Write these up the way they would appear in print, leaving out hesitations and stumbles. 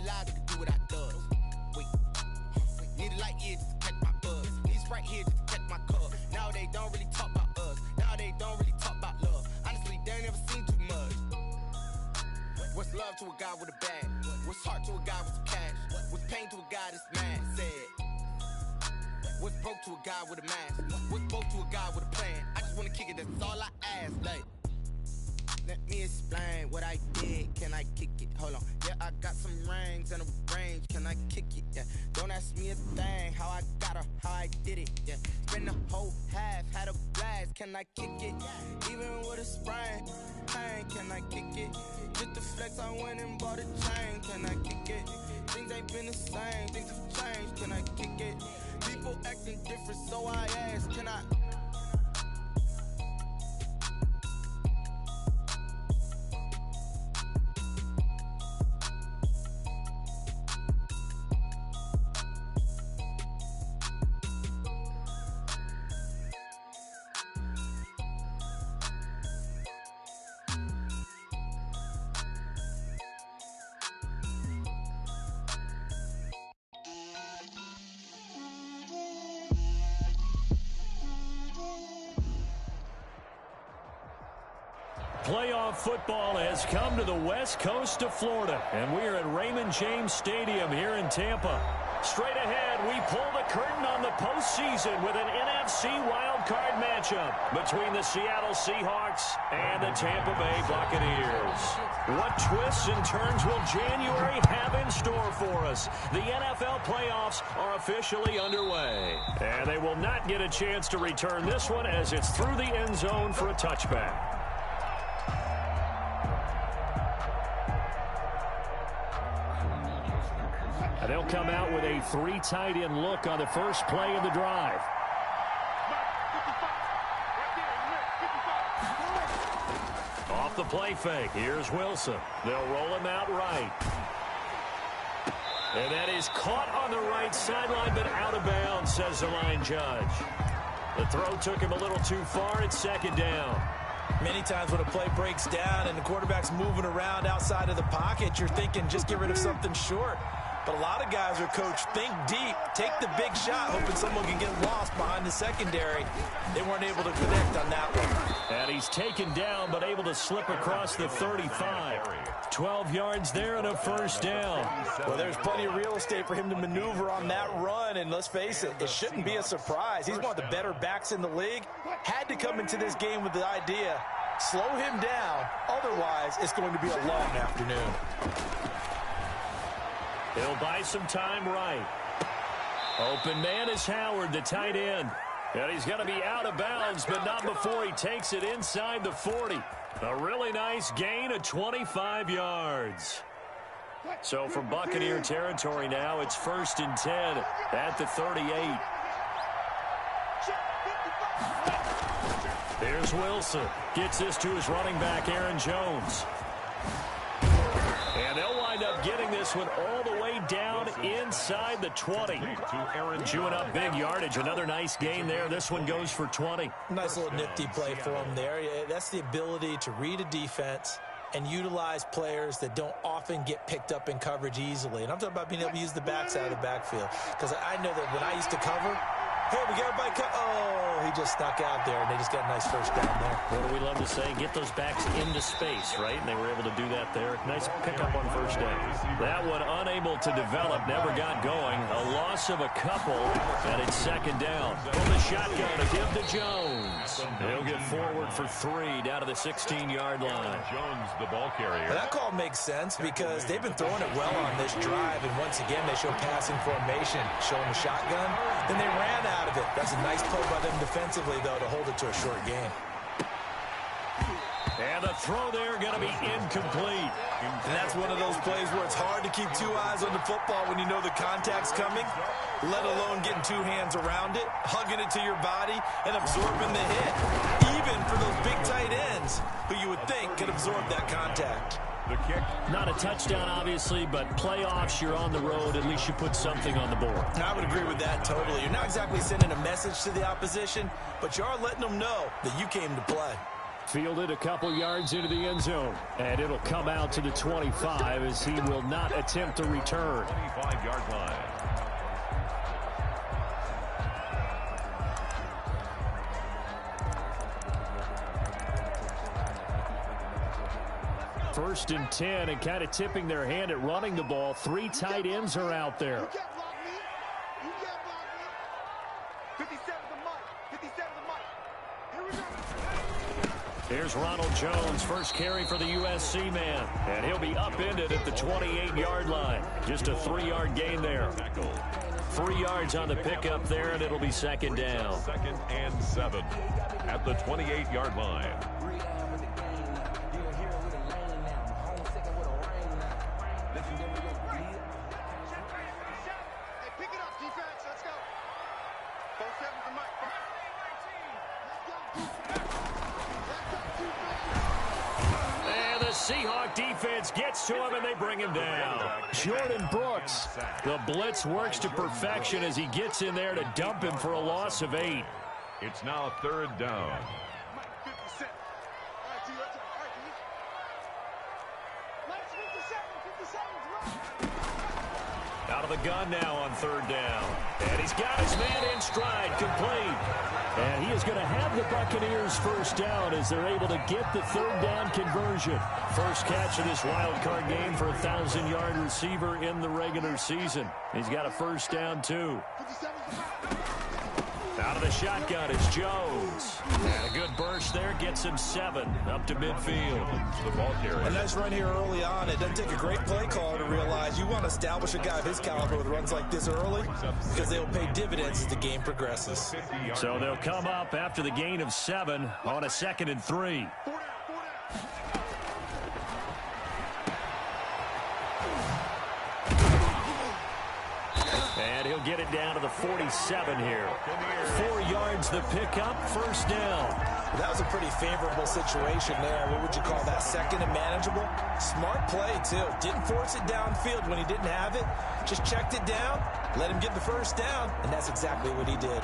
lies, I can do what I does. Wait, need a light year just to catch my buzz. These right here just to catch my cub. Now they don't really talk about us. Now they don't really talk about love. Honestly, they ain't never seen too much. What's love to a guy with a bag? What's heart to a guy with some cash? What's pain to a guy that's mad? Said. What's broke to a guy with a mask? What's broke to a guy with a plan? I just wanna kick it, that's all I ask. Like, let me explain what I did. Can I kick it? Hold on. Yeah, I got some rings and a range. Can I kick it? Yeah. Don't ask me a thing. How I got her, how I did it. Yeah. Spend the whole half, had a blast. Can I kick it? Even with a sprain. Pain, can I kick it? Just the flex, I went and bought a chain. Can I kick it? Things ain't been the same. Things have changed. Can I kick it? People acting different, so I ask, can I? Playoff football has come to the west coast of Florida, and we are at Raymond James Stadium here in Tampa. Straight ahead, we pull the curtain on the postseason with an NFC wildcard matchup between the Seattle Seahawks and the Tampa Bay Buccaneers. What twists and turns will January have in store for us? The NFL playoffs are officially underway, and they will not get a chance to return this one as it's through the end zone for a touchback. They'll come out with a three tight end look on the first play of the drive. Off the play fake, here's Wilson. They'll roll him out right. And that is caught on the right sideline, but out of bounds, says the line judge. The throw took him a little too far. It's second down. Many times when a play breaks down and the quarterback's moving around outside of the pocket, you're thinking just get rid of something short. But a lot of guys are coached, think deep, take the big shot, hoping someone can get lost behind the secondary. They weren't able to connect on that one. And he's taken down, but able to slip across the 35. 12 yards there and a first down. Well, there's plenty of real estate for him to maneuver on that run, and let's face it, it shouldn't be a surprise. He's one of the better backs in the league. Had to come into this game with the idea, slow him down, otherwise it's going to be a long afternoon. He'll buy some time right. Open man is Howard, the tight end. And he's going to be out of bounds, but not before he takes it inside the 40. A really nice gain of 25 yards. So from Buccaneer territory now, it's 1st and 10 at the 38. There's Wilson. Gets this to his running back, Aaron Jones. And they'll wind up getting this one all the way down inside the 20. Chewing up big yardage. Another nice gain there. This one goes for 20. Nice little nifty play for him there. That's the ability to read a defense and utilize players that don't often get picked up in coverage easily. And I'm talking about being able to use the backside of the backfield. Because I know that when I used to cover, hey, we got everybody oh, he just snuck out there, and they just got a nice first down there. What do we love to say? Get those backs into space, right? And they were able to do that there. Nice pickup on first down. That one unable to develop, never got going. A loss of a couple, and it's second down. From the shotgun to give to Jones. He'll get forward for 3 down to the 16-yard line. Jones, the ball carrier. Well, that call makes sense because they've been throwing it well on this drive, and once again, they show passing formation, showing the shotgun. Then they ran out of it. That's a nice play by them defensively, though, to hold it to a short game. And the throw there going to be incomplete. And that's one of those plays where it's hard to keep 2 eyes on the football when you know the contact's coming, let alone getting 2 hands around it, hugging it to your body, and absorbing the hit. Even for those big tight ends who you would think could absorb that contact. The kick. Not a touchdown, obviously, but playoffs, you're on the road. At least you put something on the board. I would agree with that totally. You're not exactly sending a message to the opposition, but you are letting them know that you came to play. Fielded a couple yards into the end zone. And it'll come out to the 25 as he will not attempt to return. 25-yard line. First and 10, and kind of tipping their hand at running the ball. 3 tight ends are out there. You can't block me. You can't block me. 57's the mic. 57's the mic. Here we go. Here's Ronald Jones, first carry for the USC man. And he'll be upended at the 28-yard line. Just a 3-yard gain there. 3 yards on the pickup there, and it'll be second down. 2nd and 7 at the 28-yard line. And the Seahawk defense gets to him, and they bring him down. Jordan Brooks, the blitz works to perfection as he gets in there to dump him for a loss of 8. It's now 3rd down. Out of the gun now on 3rd down. And he's got his man in stride, complete. And he is going to have the Buccaneers first down as they're able to get the 3rd down conversion. First catch of this wild card game for a 1,000-yard receiver in the regular season. He's got a first down, too. Out of the shotgun is Jones. And a good burst there gets him 7 up to midfield. The ball carrier. A nice run here early on. It doesn't take a great play caller to realize you want to establish a guy of his caliber with runs like this early because they'll pay dividends as the game progresses. So they'll come up after the gain of 7 on a 2nd and 3. And he'll get it down to the 47 here. 4 yards the pickup, first down. That was a pretty favorable situation there. What would you call that? 2nd and manageable? Smart play, too. Didn't force it downfield when he didn't have it. Just checked it down, let him get the first down, and that's exactly what he did.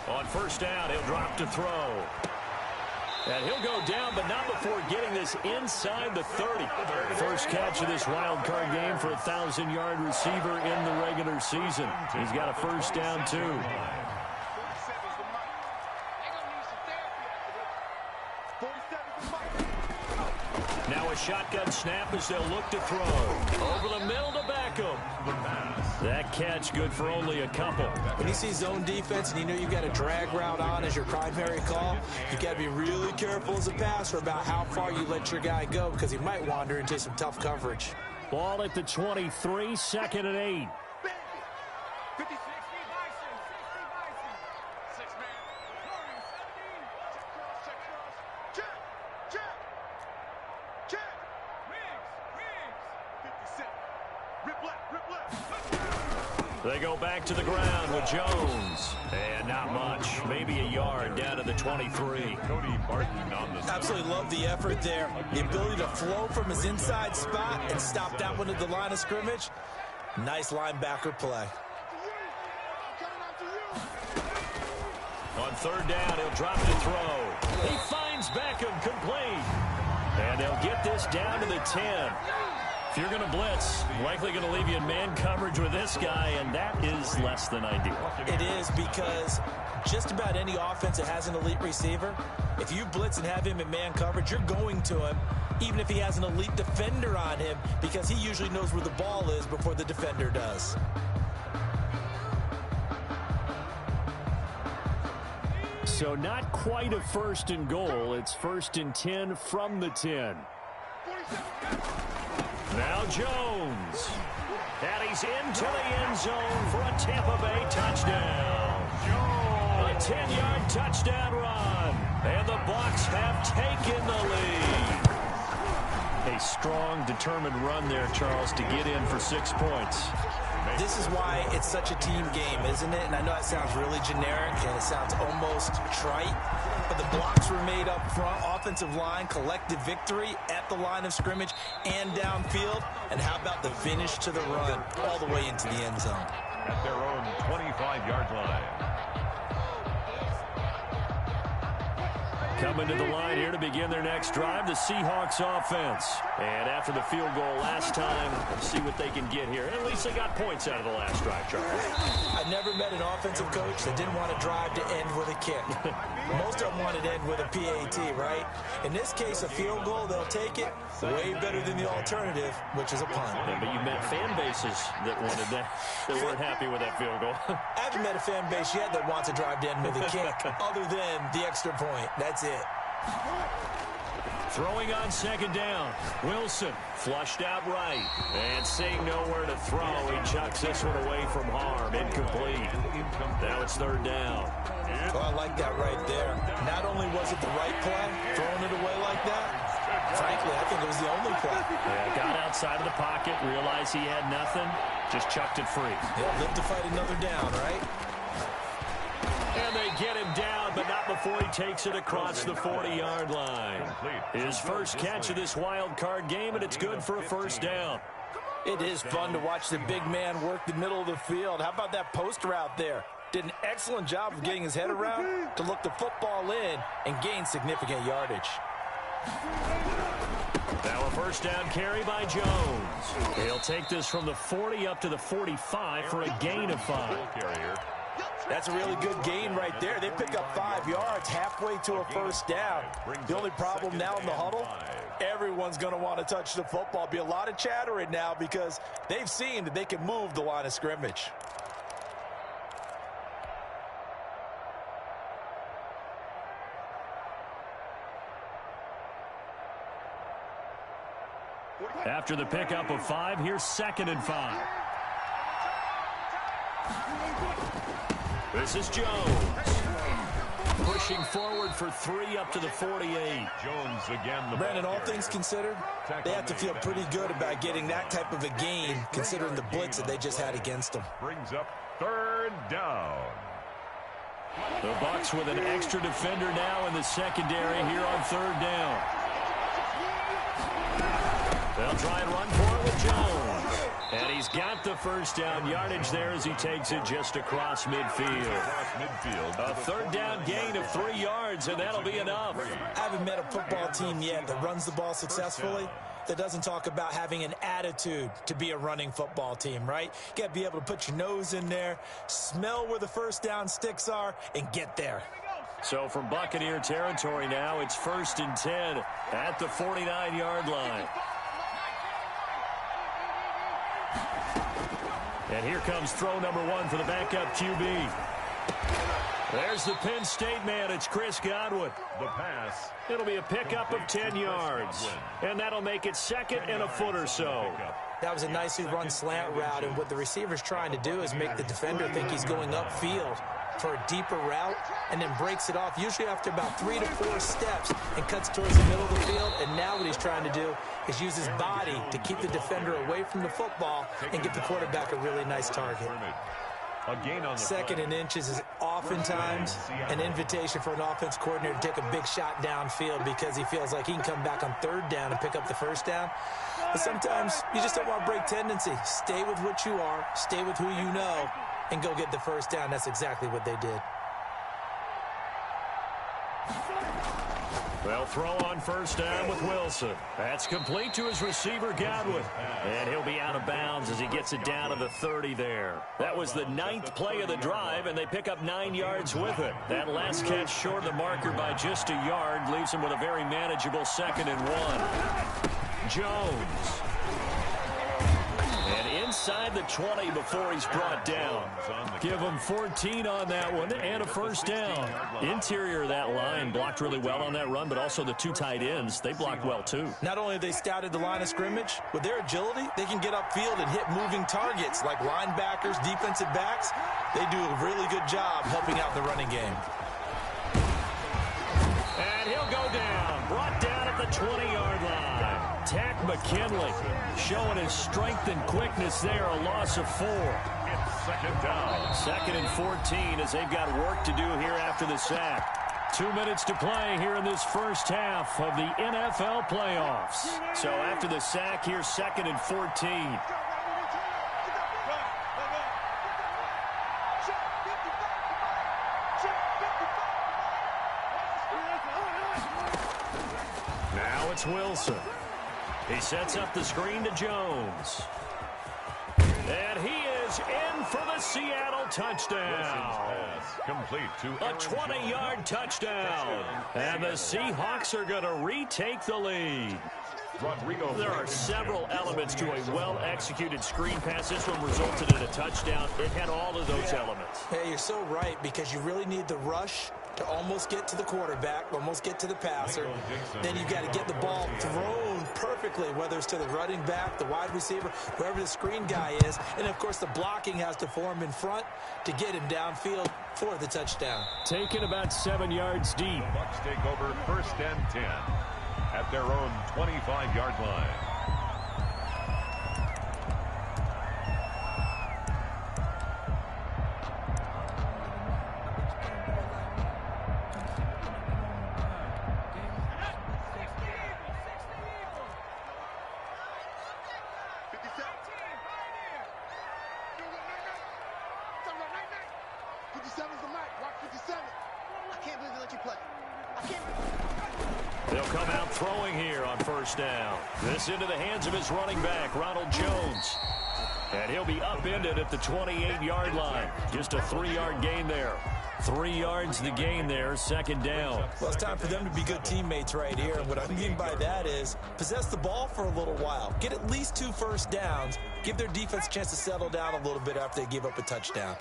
On first down, he'll drop to throw. And he'll go down, but not before getting this inside the 30. First catch of this wild card game for a 1,000-yard receiver in the regular season. He's got a first down, too. Now a shotgun snap as they'll look to throw. Over the middle to Beckham. That catch good for only a couple. When you see zone defense and you know you've got a drag route on as your primary call, you've got to be really careful as a passer about how far you let your guy go because he might wander into some tough coverage. Ball at the 23, 2nd and 8. They go back to the ground with Jones. And not much. Maybe a yard down to the 23. Cody Barton on the Absolutely love the effort there. The ability to flow from his inside spot and stop that one at the line of scrimmage. Nice linebacker play. On 3rd down, he'll drop to throw. He finds Beckham complete. And they'll get this down to the 10. If you're going to blitz, likely going to leave you in man coverage with this guy, and that is less than ideal. It is because just about any offense that has an elite receiver, if you blitz and have him in man coverage, you're going to him, even if he has an elite defender on him, because he usually knows where the ball is before the defender does. So not quite a 1st and goal. It's 1st and 10 from the 10. Now Jones. And he's into the end zone for a Tampa Bay touchdown. A 10-yard touchdown run. And the Bucs have taken the lead. A strong, determined run there, Charles, to get in for 6 points. This is why it's such a team game, isn't it? And I know that sounds really generic and it sounds almost trite, but the blocks were made up front, offensive line, collective victory at the line of scrimmage and downfield. And how about the finish to the run all the way into the end zone? At their own 25-yard line. Coming to the line here to begin their next drive, the Seahawks offense. And after the field goal last time, let's see what they can get here. At least they got points out of the last drive, Charlie. I never met an offensive coach that didn't want to drive to end with a kick. Most of them wanted to end with a PAT, right? In this case, a field goal, they'll take it. Way better than the alternative, which is a punt. Yeah, but you met fan bases that wanted that, that weren't happy with that field goal. I haven't met a fan base yet that wants to drive to end with a kick, other than the extra point. That's it. Throwing on second down. Wilson flushed out right. And seeing nowhere to throw, he chucks this one away from harm. Incomplete. Now it's third down. Oh, I like that right there. Not only was it the right play, throwing it away like that, frankly, I think it was the only play. Yeah, got outside of the pocket, realized he had nothing, just chucked it free. Yeah, live to fight another down, right? And they get him down, but not before he takes it across the 40-yard line. His first catch of this wild card game, and it's good for a first down. It is fun to watch the big man work the middle of the field. How about that post route there? Did an excellent job of getting his head around to look the football in and gain significant yardage. Now a first down carry by Jones. He'll take this from the 40 up to the 45 for a gain of 5. That's a really good gain right there. They pick up 5 yards halfway to a first down. The only problem now in the huddle, everyone's going to want to touch the football. Be a lot of chattering now because they've seen that they can move the line of scrimmage. After the pickup of 5, here's 2nd and 5. This is Jones. Pushing forward for 3 up to the 48. Jones again. Brandon, all things considered, they have to feel pretty good about getting that type of a gain considering the blitz that they just had against them. Brings up third down. The Bucs with an extra defender now in the secondary here on third down. They'll try and run for it with Jones. And he's got the first down yardage there as he takes it just across midfield. A third down gain of 3 yards, and that'll be enough. I haven't met a football team yet that runs the ball successfully that doesn't talk about having an attitude to be a running football team, right? You got to be able to put your nose in there, smell where the first down sticks are, and get there. So from Buccaneer territory now, it's 1st and 10 at the 49-yard line. And here comes throw number 1 for the backup QB. There's the Penn State man. It's Chris Godwin. The pass. It'll be a pickup of 10 yards. And that'll make it 2nd and a foot or so. That was a nicely run slant route, and what the receiver's trying to do is make the defender think he's going upfield for a deeper route and then breaks it off, usually after about 3 to 4 steps, and cuts towards the middle of the field. And now what he's trying to do is use his body to keep the defender away from the football and give the quarterback a really nice target. A gain on the 2nd and inches is oftentimes an invitation for an offense coordinator to take a big shot downfield because he feels like he can come back on third down and pick up the first down. But sometimes you just don't want to break tendency. Stay with what you are, stay with who you know, and go get the first down. That's exactly what they did. They'll throw on first down with Wilson. That's complete to his receiver, Godwin. And he'll be out of bounds as he gets it down to the 30 there. That was the 9th play of the drive, and they pick up 9 yards with it. That last catch short of the marker by just a yard leaves him with a very manageable 2nd and 1. Jones. And inside the 20 before he's brought down. Give him 14 on that one and a first down. Interior of that line blocked really well on that run, but also the 2 tight ends, they blocked well too. Not only have they scouted the line of scrimmage, with their agility, they can get upfield and hit moving targets like linebackers, defensive backs. They do a really good job helping out the running game. And he'll go down, brought down at the 20-yard line. attack McKinley, showing his strength and quickness there, a loss of 4. It's second down. 2nd and 14 as they've got work to do here after the sack. 2 minutes to play here in this first half of the NFL playoffs. So after the sack, here's 2nd and 14. Now it's Wilson. He sets up the screen to Jones. And he is in for the Seattle touchdown. Complete to A 20-yard touchdown. And the Seahawks are going to retake the lead. There are several elements to a well-executed screen pass. This one resulted in a touchdown. It had all of those elements. Hey, you're so right, because you really need the rush to almost get to the quarterback, almost get to the passer. Then you've got to get the ball thrown perfectly, whether it's to the running back, the wide receiver, whoever the screen guy is. And, of course, the blocking has to form in front to get him downfield for the touchdown. Taken about 7 yards deep. The Bucs take over 1st and 10 at their own 25-yard line. They'll come out throwing here on 1st down. This into the hands of his running back, Ronald Jones. And he'll be upended at the 28-yard line. Just a 3-yard gain there. 3 yards the gain there, 2nd down. Well, it's time for them to be good teammates right here. And what I mean by that is possess the ball for a little while. Get at least 2 first downs. Give their defense a chance to settle down a little bit after they give up a touchdown.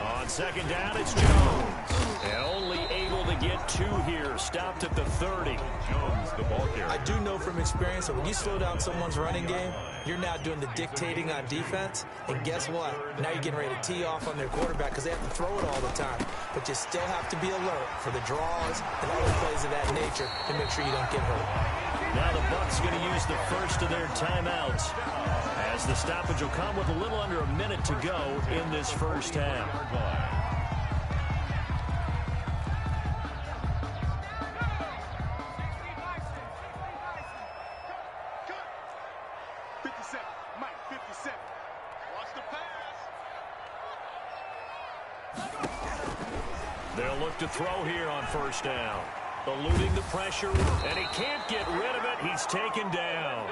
On 2nd down, it's Jones. And only able to get 2 here. Stopped at the 30. Jones, the ball carrier. I do know from experience that when you slow down someone's running game, you're now doing the dictating on defense. And guess what? Now you're getting ready to tee off on their quarterback because they have to throw it all the time. But you still have to be alert for the draws and other plays of that nature to make sure you don't get hurt. Now the Bucs going to use the first of their timeouts, as the stoppage will come with a little under a minute to go in this first half. They'll look to throw here on 1st down. Eluding the pressure, and he can't get rid of it. He's taken down.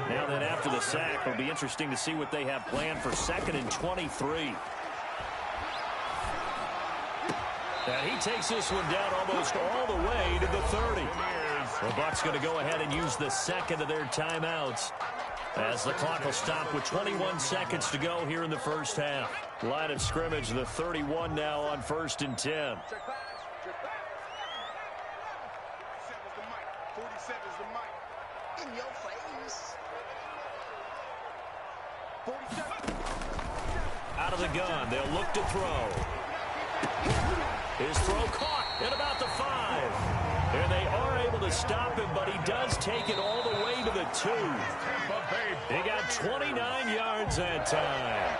Now then, after the sack, it'll be interesting to see what they have planned for 2nd and 23. And he takes this one down almost all the way to the 30. The Bucs going to go ahead and use the 2nd of their timeouts, as the clock will stop with 21 seconds to go here in the first half. Line of scrimmage, the 31 now on 1st and 10. Out of the gun, they'll look to throw. His throw caught at about the 5. And they are able to stop him, but he does take it all the way to the 2. He got 29 yards that time.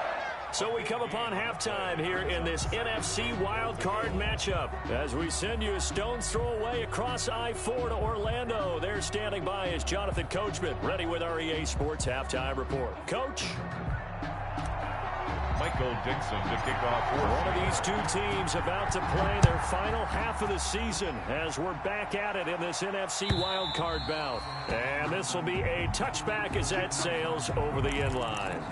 So we come upon halftime here in this NFC wildcard matchup, as we send you a stone's throw away across I-4 to Orlando. There standing by is Jonathan Coachman, ready with our EA Sports Halftime Report. Coach? Michael Dixon to kick off. One of these 2 teams about to play their final half of the season, as we're back at it in this NFC wildcard bout. And this will be a touchback as that sails over the end line.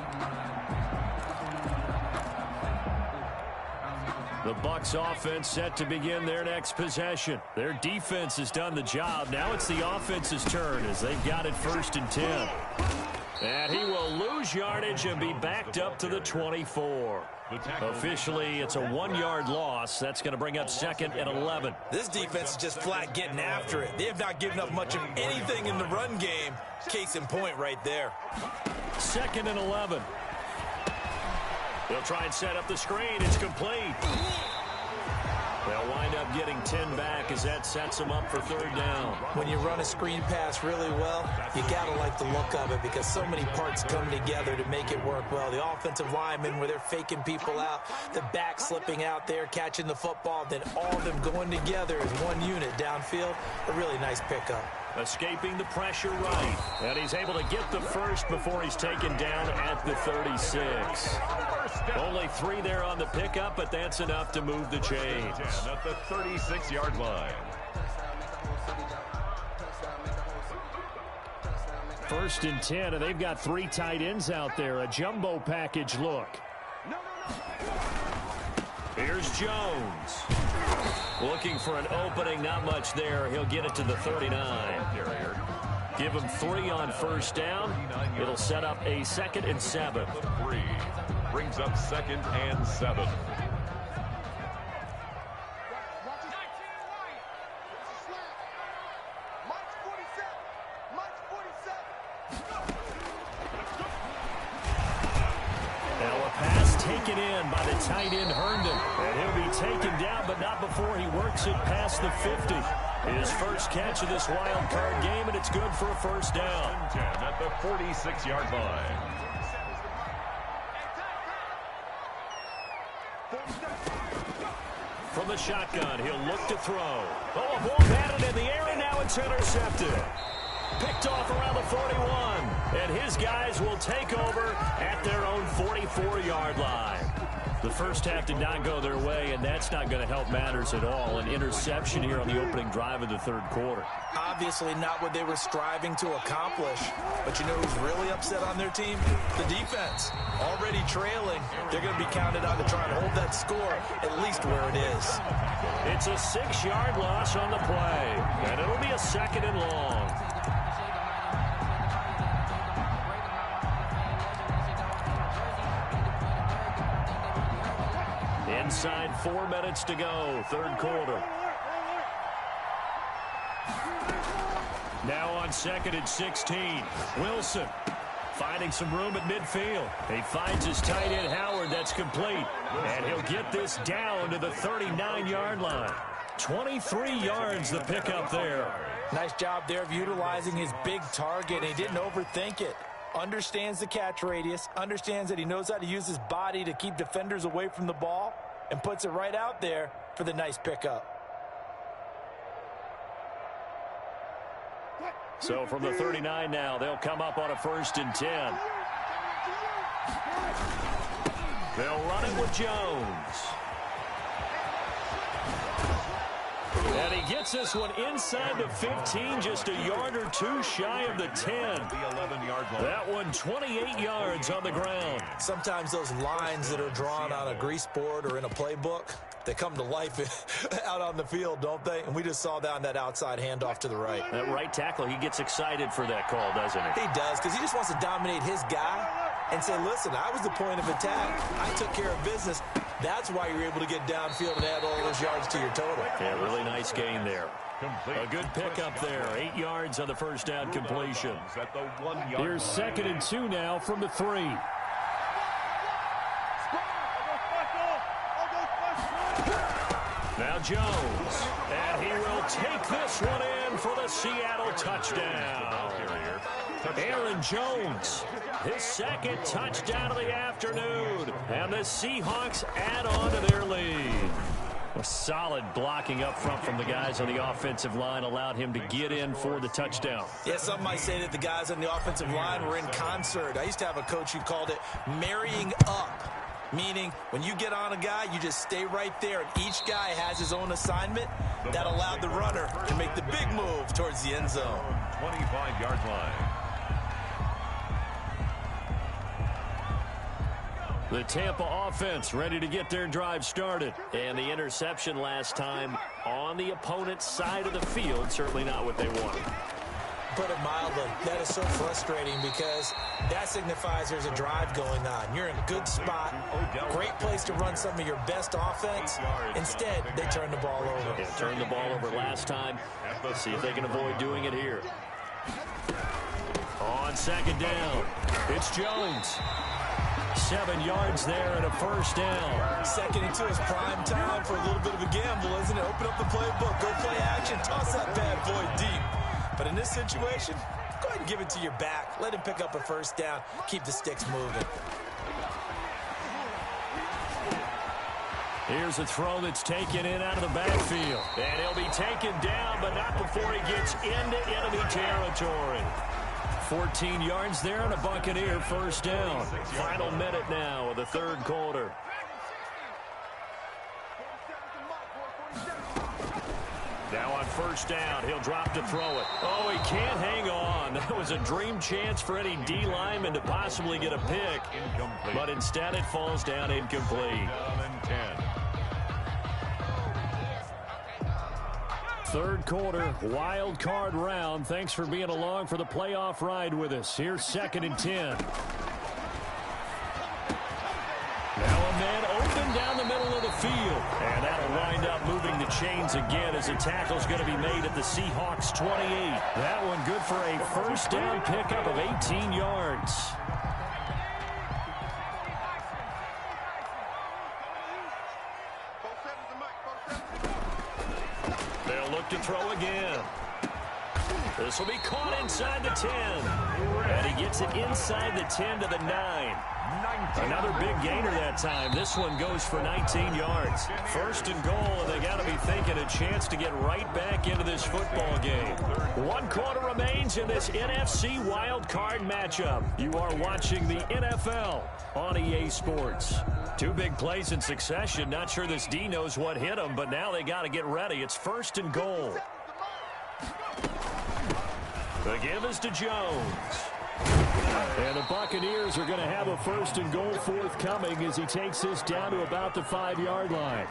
The Bucs offense set to begin their next possession. Their defense has done the job. Now it's the offense's turn, as they've got it 1st and 10. And he will lose yardage and be backed up to the 24. Officially, it's a 1-yard loss. That's going to bring up 2nd and 11. This defense is just flat getting after it. They have not given up much of anything in the run game. Case in point right there. 2nd and 11. They'll try and set up the screen. It's complete. They'll wind up getting 10 back as that sets them up for third down. When you run a screen pass really well, you got to like the look of it because so many parts come together to make it work well. The offensive linemen where they're faking people out, the back slipping out there, catching the football, then all of them going together as one unit downfield. A really nice pickup. Escaping the pressure right. And he's able to get the first before he's taken down at the 36. Only 3 there on the pickup, but that's enough to move the chains. At the 36-yard line. First and 10, and they've got 3 tight ends out there. A jumbo package look. Here's Jones. Looking for an opening, not much there. He'll get it to the 39. Give him 3 on first down. It'll set up a 2nd and 7. 3 brings up 2nd and 7. Taken in by the tight end Herndon. And he'll be taken down, but not before he works it past the 50. His first catch of this wild card game, and it's good for a first down. 10 at the 46-yard line. From the shotgun, he'll look to throw. Oh, a ball batted in the air, and now it's intercepted. Picked off around the 41, and his guys will take over at their own 44-yard line. The first half did not go their way, and that's not going to help matters at all. An interception here on the opening drive of the third quarter. Obviously not what they were striving to accomplish, but you know who's really upset on their team? The defense. Already trailing, they're going to be counted on to try and hold that score at least where it is. It's a 6-yard loss on the play, and it'll be a 2nd and long. Inside 4 minutes to go, third quarter. Now on 2nd and 16, Wilson finding some room at midfield. He finds his tight end Howard. That's complete. And he'll get this down to the 39-yard line. 23 yards the pickup there. Nice job there of utilizing his big target. He didn't overthink it. Understands the catch radius. Understands that he knows how to use his body to keep defenders away from the ball. And puts it right out there for the nice pickup. So from the 39 now, they'll come up on a 1st and 10. They'll run it with Jones. And he gets this one inside the 15, just a yard or 2 shy of the 10. The 11-yard line. That one 28 yards on the ground. Sometimes those lines that are drawn on a grease board or in a playbook, they come to life out on the field, don't they? And we just saw that on that outside handoff to the right. That right tackle, he gets excited for that call, doesn't he? He does, because he just wants to dominate his guy and say, listen, I was the point of attack. I took care of business. That's why you're able to get downfield and add all those yards to your total. Yeah, really nice gain there. A good pickup there. 8 yards on the first down completion. Here's 2nd and 2 now from the 3. Now Jones. And he will take this one in for the Seattle touchdown. Aaron Jones, his 2nd touchdown of the afternoon. And the Seahawks add on to their lead. A solid blocking up front from the guys on the offensive line allowed him to get in for the touchdown. Yeah, some might say that the guys on the offensive line were in concert. I used to have a coach who called it marrying up, meaning when you get on a guy, you just stay right there, and each guy has his own assignment. That allowed the runner to make the big move towards the end zone. 25-yard line. The Tampa offense ready to get their drive started. And the interception last time on the opponent's side of the field, certainly not what they wanted. Put it mildly, that is so frustrating because that signifies there's a drive going on. You're in a good spot, great place to run some of your best offense. Instead, they turn the ball over. Yeah, turned the ball over last time. Let's see if they can avoid doing it here. On 2nd down, it's Jones. 7 yards there and a first down. Second and 2 is prime time for a little bit of a gamble, isn't it? Open up the playbook, go play action, toss that bad boy deep. But in this situation, go ahead and give it to your back. Let him pick up a first down. Keep the sticks moving. Here's a throw that's taken in out of the backfield. And he'll be taken down, but not before he gets into enemy territory. 14 yards there and a Buccaneer first down. Final minute now of the third quarter. Now on first down, he'll drop to throw it. Oh, he can't hang on. That was a dream chance for any D lineman to possibly get a pick. Incomplete. But instead it falls down incomplete. Third quarter, wild card round. Thanks for being along for the playoff ride with us. Here's 2nd and 10. Now a man open down the middle of the field. And that'll wind up moving the chains again as the tackle's going to be made at the Seahawks 28. That one good for a first down pickup of 18 yards. They'll look to throw again. This will be caught inside the 10. And he gets it inside the 10 to the 9. Another big gainer that time. This one goes for 19 yards. First and goal, and they got to be thinking a chance to get right back into this football game. 1 quarter remains in this NFC wild card matchup. You are watching the NFL on EA Sports. 2 big plays in succession. Not sure this D knows what hit him, but now they got to get ready. It's first and goal. The give is to Jones. And the Buccaneers are going to have a first and goal forthcoming as he takes this down to about the 5-yard line.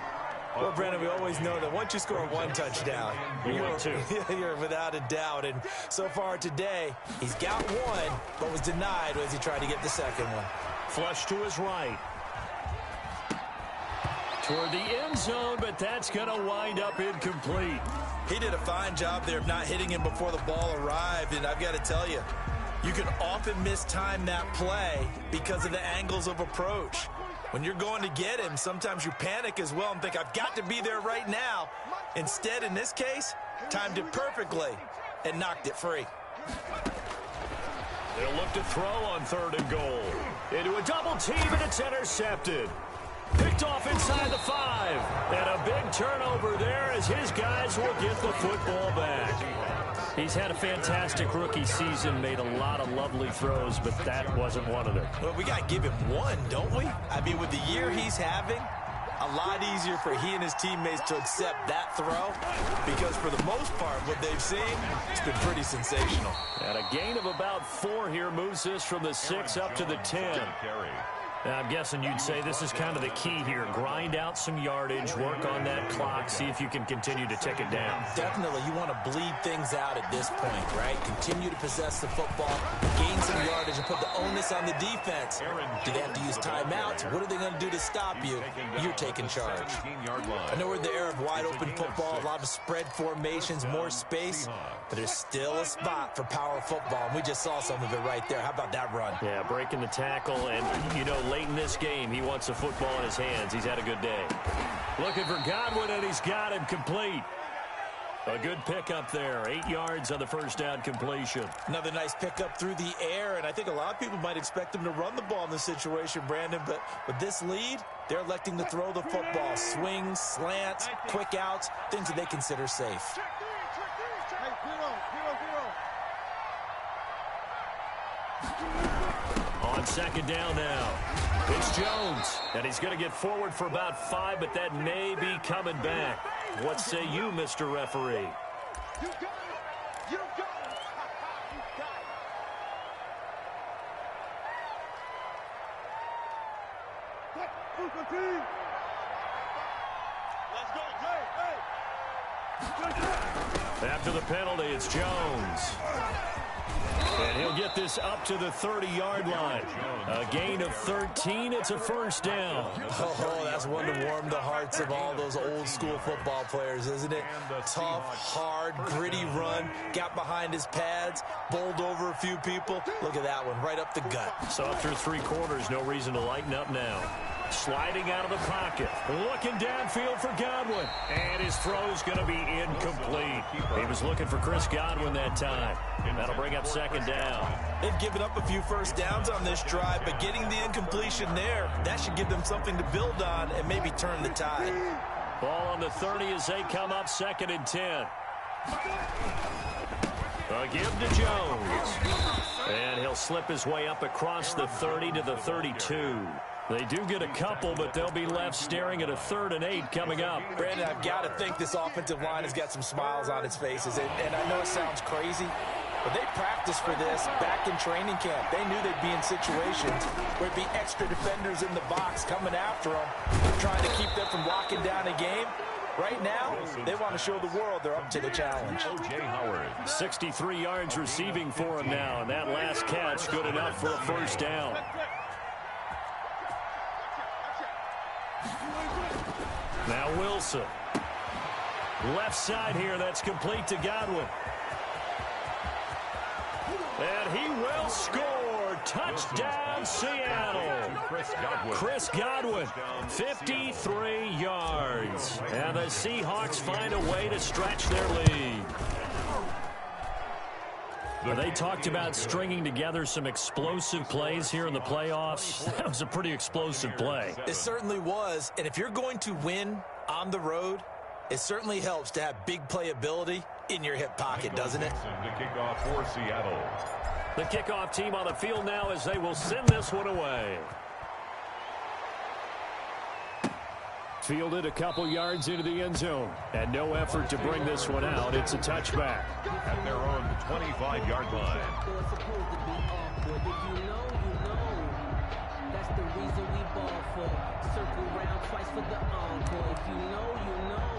Well, Brandon, we always know that once you score 1 touchdown, you're without a doubt. And so far today, he's got 1, but was denied as he tried to get the second one. Flush to his right. Toward the end zone, but that's going to wind up incomplete. He did a fine job there of not hitting him before the ball arrived, and I've got to tell you, you can often mistime that play because of the angles of approach. When you're going to get him, sometimes you panic as well and think, I've got to be there right now. Instead, in this case, timed it perfectly and knocked it free. They'll look to throw on 3rd and goal. Into a double team, and it's intercepted. Picked off inside the 5. And a big turnover there as his guys will get the football back. He's had a fantastic rookie season, made a lot of lovely throws, but that wasn't one of them. Well, we got to give him 1, don't we? I mean, with the year he's having, a lot easier for he and his teammates to accept that throw because for the most part, what they've seen, it's been pretty sensational. And a gain of about 4 here moves this from the 6 up to the 10. Now, I'm guessing you'd say this is kind of the key here. Grind out some yardage, work on that clock, see if you can continue to tick it down. Definitely. You want to bleed things out at this point, right? Continue to possess the football, gain some yardage, and put the onus on the defense. Do they have to use timeouts? What are they going to do to stop you? You're taking charge. I know we're in the era of wide-open football, a lot of spread formations, more space, but there's still a spot for power football, and we just saw some of it right there. How about that run? Yeah, breaking the tackle, and, you know, late in this game, he wants the football in his hands. He's had a good day. Looking for Godwin, and he's got him complete. A good pickup there. 8 yards on the first down completion. Another nice pickup through the air, and I think a lot of people might expect him to run the ball in this situation, Brandon, but with this lead, they're electing to throw the football. Swings, slants, quick outs, things that they consider safe. On second down now, it's Jones, and he's going to get forward for about 5, but that may be coming back. What say you, Mr. Referee? You got it. You got it. Let's go, Jay. Hey. After the penalty, it's Jones. And he'll get this up to the 30-yard line. A gain of 13. It's a first down. Oh, that's one to warm the hearts of all those old-school football players, isn't it? Tough, hard, gritty run. Got behind his pads, bowled over a few people. Look at that one, right up the gut. So after 3 quarters, no reason to lighten up now. Sliding out of the pocket. Looking downfield for Godwin. And his throw's going to be incomplete. He was looking for Chris Godwin that time. That'll bring up second down. They've given up a few first downs on this drive, but getting the incompletion there, that should give them something to build on and maybe turn the tide. Ball on the 30 as they come up 2nd and 10. A give to Jones. And he'll slip his way up across the 30 to the 32. They do get a couple, but they'll be left staring at a 3rd and 8 coming up. Brandon, I've got to think this offensive line has got some smiles on its faces. And I know it sounds crazy, but they practiced for this back in training camp. They knew they'd be in situations where it'd be extra defenders in the box coming after them, trying to keep them from locking down a game. Right now, they want to show the world they're up to the challenge. O.J. Howard. 63 yards receiving for him now, and that last catch good enough for a first down. Now Wilson. Left side here, that's complete to Godwin. And he will score. Touchdown, Seattle. Chris Godwin, 53 yards. And the Seahawks find a way to stretch their lead. They talked about stringing together some explosive plays here in the playoffs. That was a pretty explosive play. It certainly was. And if you're going to win on the road, it certainly helps to have big playability in your hip pocket, doesn't it? The kickoff for Seattle. The kickoff team on the field now as they will send this one away. Fielded a couple yards into the end zone. And no effort to bring this one out. It's a touchback. At their own 25-yard line. That's the reason we ball for. Circle round twice for the encore. If you know, you know.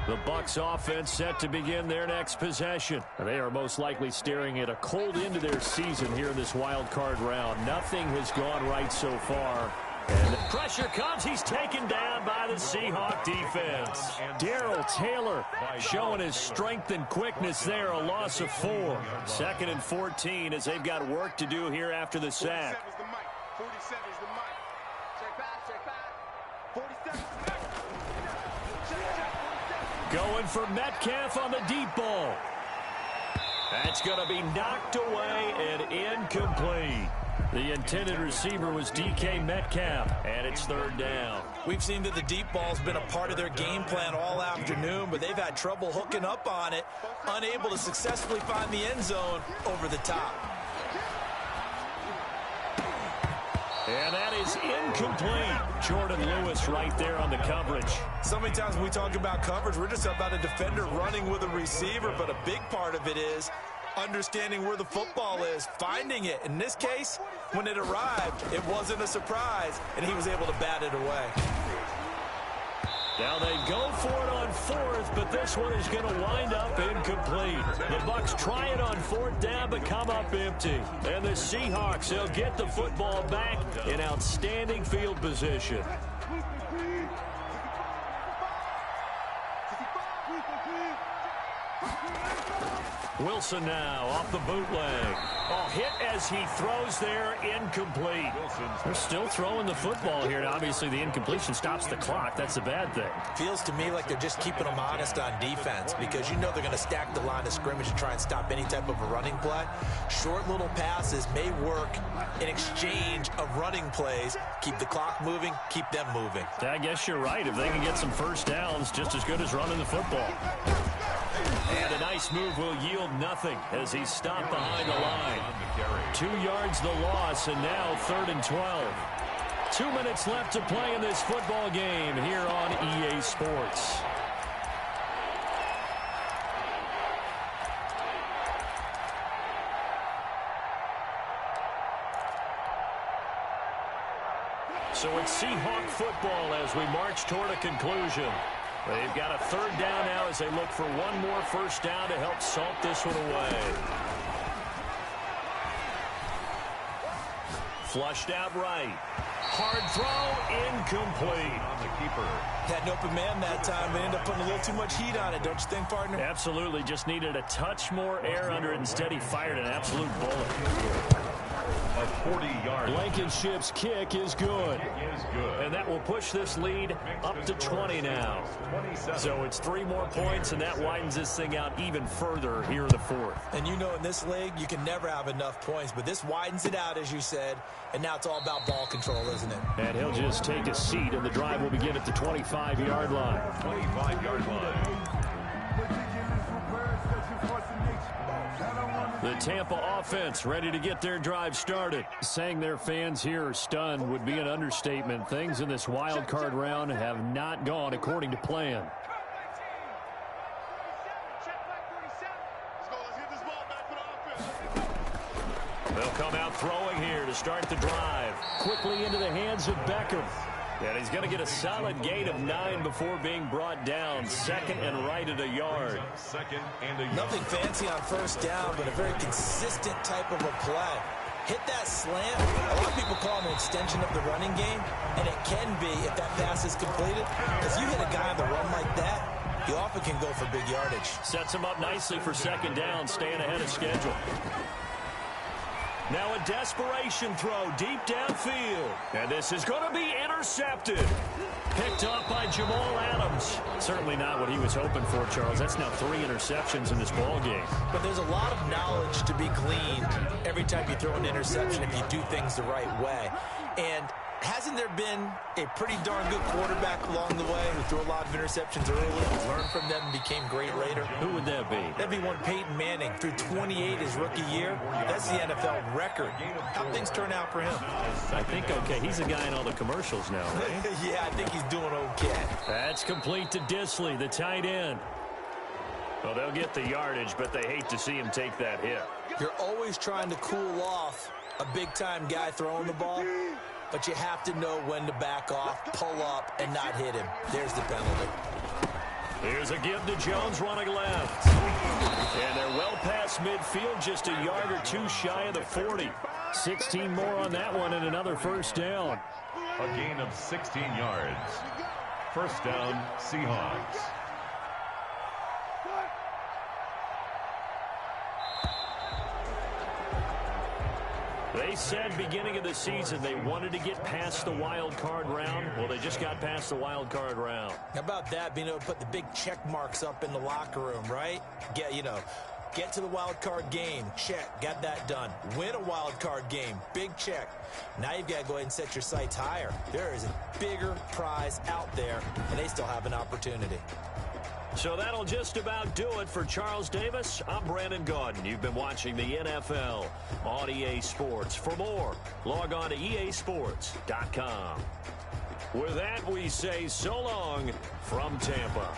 The Bucs offense set to begin their next possession. They are most likely staring at a cold end to their season here in this wild card round. Nothing has gone right so far. And the pressure comes. He's taken down by the Seahawk defense. Darrell Taylor showing his strength and quickness there. A loss of 4. 2nd and 14 as they've got work to do here after the sack. 47 is the mic. Check back, check back. 47. Going for Metcalf on the deep ball. That's going to be knocked away and incomplete. The intended receiver was DK Metcalf, and it's 3rd down. We've seen that the deep ball's been a part of their game plan all afternoon, but they've had trouble hooking up on it, unable to successfully find the end zone over the top. And that is incomplete. Jordan Lewis right there on the coverage. So many times when we talk about coverage, we're just about a defender running with a receiver, but a big part of it is understanding where the football is, finding it. In this case, when it arrived, it wasn't a surprise, and he was able to bat it away. Now they go for it on 4th, but this one is going to wind up incomplete. The Bucs try it on 4th down, but come up empty. And the Seahawks, they'll get the football back in outstanding field position. Wilson now off the bootleg. Oh, hit as he throws there, incomplete. They're still throwing the football here, and obviously the incompletion stops the clock. That's a bad thing. Feels to me like they're just keeping them honest on defense because you know they're going to stack the line of scrimmage and try and stop any type of a running play. Short little passes may work in exchange of running plays. Keep the clock moving, keep them moving. I guess you're right. If they can get some first downs, just as good as running the football. And a nice move will yield nothing as he's stopped behind the line. 2 yards the loss, and now 3rd and 12. 2 minutes left to play in this football game here on EA Sports. So it's Seahawk football as we march toward a conclusion. They've got a 3rd down now as they look for one more first down to help salt this one away. Flushed out right. Hard throw, incomplete. On the keeper. Had an open man that time, but ended up putting a little too much heat on it, don't you think, partner? Absolutely. Just needed a touch more air under it. Instead, he fired an absolute bullet. A 40-yard. Blankenship's kick is good. Is good. And that will push this lead up to 20 now. 27. So it's 3 more points, and that widens this thing out even further here in the fourth. And you know in this league, you can never have enough points, but this widens it out, as you said, and now it's all about ball control, isn't it? And he'll just take a seat, and the drive will begin at the 25-yard line. 25-yard line. The Tampa offense ready to get their drive started. Saying their fans here are stunned would be an understatement. Things in this wild card round have not gone according to plan. They'll come out throwing here to start the drive. Quickly into the hands of Beckham. And he's going to get a solid gain of 9 before being brought down. Second and right at a yard. Second and a yard. Nothing fancy on first down, but a very consistent type of a play. Hit that slant. A lot of people call it an extension of the running game, and it can be if that pass is completed. Because you hit a guy on the run like that, you often can go for big yardage. Sets him up nicely for second down, staying ahead of schedule. Now a desperation throw deep downfield. And this is going to be intercepted. Picked up by Jamal Adams. Certainly not what he was hoping for, Charles. That's now 3 interceptions in this ball game. But there's a lot of knowledge to be gleaned every time you throw an interception if you do things the right way. And hasn't there been a pretty darn good quarterback along the way who threw a lot of interceptions early, learned from them, and became great later? Who would that be? That'd be one Peyton Manning. Threw 28 his rookie year. That's the NFL record. How'd things turn out for him? I think okay. He's a guy in all the commercials now, right? Yeah, I think he's doing okay. That's complete to Disley, the tight end. Well, they'll get the yardage, but they hate to see him take that hit. You're always trying to cool off a big-time guy throwing the ball, but you have to know when to back off, pull up, and not hit him. There's the penalty. Here's a give to Jones running left. And they're well past midfield, just a yard or 2 shy of the 40. 16 more on that one and another first down. A gain of 16 yards. First down, Seahawks. They said beginning of the season they wanted to get past the wild card round. Well, they just got past the wild card round. How about that, being able to put the big check marks up in the locker room, right? Get to the wild card game. Check. Got that done. Win a wild card game. Big check. Now you've got to go ahead and set your sights higher. There is a bigger prize out there, and they still have an opportunity. So that'll just about do it for Charles Davis. I'm Brandon Gaudin. You've been watching the NFL on EA Sports. For more, log on to easports.com. With that, we say so long from Tampa.